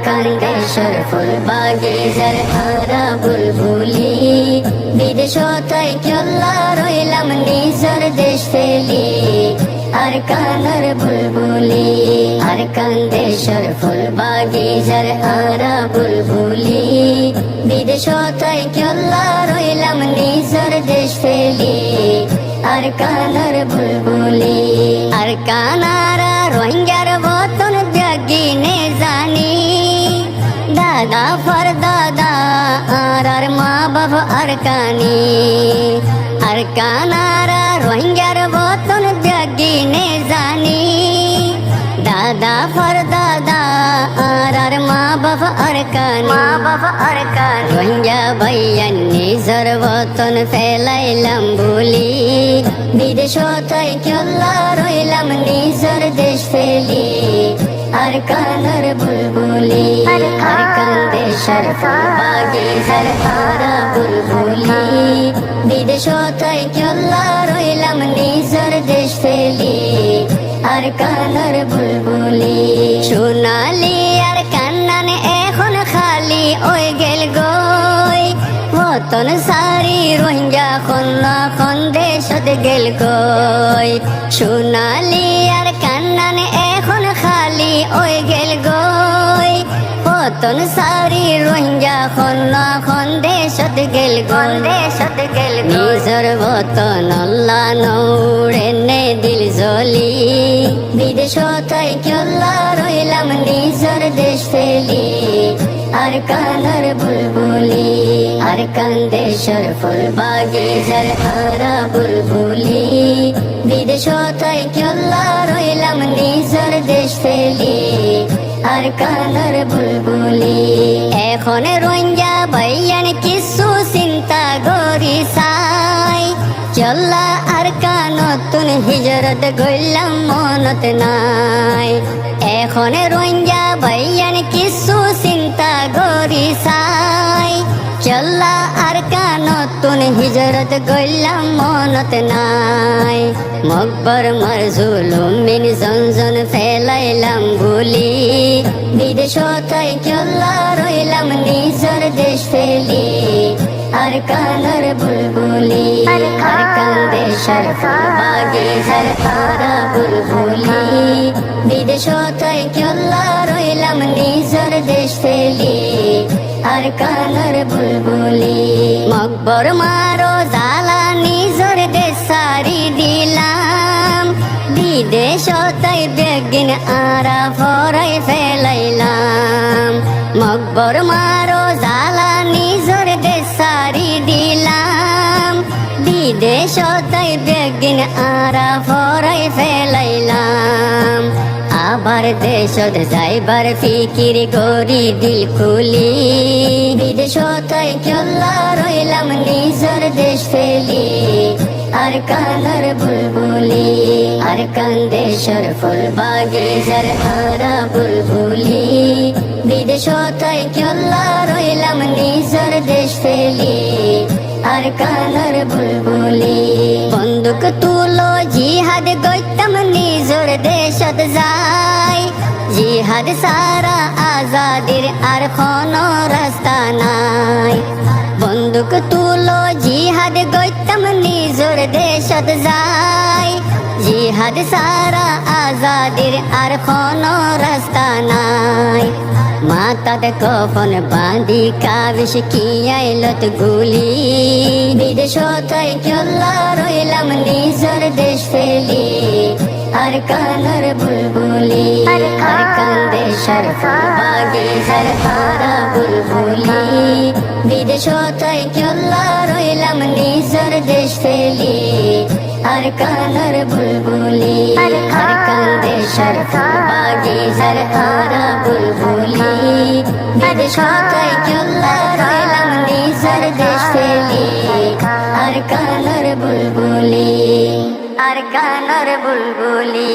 কান্দে সরফুল বাগিচার হারা বুলবুলি বিদেশতাই কেল্লা রইলাম নিজের দেশ ফেলি আর কানার বুলবুলি আর কান্দে সরফুল বাগিচার হারা বুলবুলি বিদেশতাই কেল্লা রইলাম নিজের দেশ ফেলি আর কানার বুলবুলি আর কানারা রোহিঙ্গার বতন জাগিনে জানি দাদা ফর দাদা আর মা বাবা আর কানি আর কানারা রোহিঙ্গার বতন জাগিনে জানি দাদা ফর দাদা আর মা বাবা আর কানি রোহিঙ্গা ভাইয়া নিজের বতন ফেলাইলাম বলি বিদেশতাই কেল্লা রইলাম নিজের দেশ ফেলি আর কানার বুলবুলি আর কান্দে সরফুল বাগিচার হারা বুলবুলি বিদেশতাই কেল্লা রইলাম নিজের দেশ ফেলি আর কানার বুলবুলি সোনালি আর কান্নান এখন খালি ওই গেল গই বতন সারি রোহিঙ্গা খন দেশত গেল গই সোনালি আর কান্নান এখন খালি ওই গেল গই বতন সারি রোহিঙ্গা খন দেশত গেল নিজের বতন আল্লাহ নৌড়ে নে দিল জলি বিদেশতাই কেল্লা রইলাম নিজের দেশ ফেলি আর কানার বুলবুলি আর কান্দে সরফুল বাগিচার হারা বুলবুলি বিদেশতাই কেল্লা রইলাম নিজের দেশ ফেলি আর কানার বুলবুলি এখন রোহিঙ্গা ভাইয়ান কিছু চিন্তা করি চাই চল্লা আর কানতুন হিজরত গইলাম মনত নাই এখন রোহিঙ্গা ভাইয়ান কিছু চিন্তা করি চাই চল্লা আর কানতুন হিজরত গইলাম মনত নাই মকবর মার জুলুমিন জনজন ফেলাইলাম বলি বিদেশতাই কেল্লা রইলাম নিজের দেশ ফেলি আর কানার বুলবুলি আর কান্দে সরফুল বাগিচার হারা বুলবুলি বিদেশতাই কেল্লা রইলাম নিজের দেশ ফেলি আর কানার বুলবুলি মকবর মারো জালা নিজের দেশ সারি দিলাম বিদেশতাই বেগিন আরা ফরাই ফেলাইলাম মকবর মারো জালা নিজের দেশ সারি দিলাম বিদেশতাই বেগিন আরা ফরাই ফেলাইলাম আবার দেশত যাইবার ফিকির করি দিল খুলি বিদেশতাই কেল্লা রইলাম নিজের দেশ ফেলি আর কানার বুলবুলি আর কান্দে সরফুল বাগিচার হারা বুলবুলি বিদেশতাই কেল্লা রইলাম নিজের দেশ ফেলি আর কানার বুলবুলি বন্দুক তুলো জিহাদ গইতাম নিজের দেশত যাই জিহাদ সারা আজাদির আর কোনো রাস্তা নাই বন্দুক তুলো জিহাদ গইতাম নিজের দেশত যাই জিহাদ সারা আজাদির আর কোনো রাস্তা নাই মাতাতে কফন বাঁধি কাবিস কি আইলত গুলি বিদেশতাই কেল্লা রইলাম নিজের দেশ ফেলি আর কানার বুলবুলি আর কান্দে সরফুল বাগিচার হারা বুলবুলি বিদেশতাই কেল্লা রইলাম নিজের দেশ ফেলি আর কানার বুলবুলি আর কান্দে সরফুল বাগিচার হারা বুলবুলি বিদেশতাই কেল্লা রইলাম নিজের দেশ ফেলি আর কানার বুলবুলি আর কানার বুলবুলি।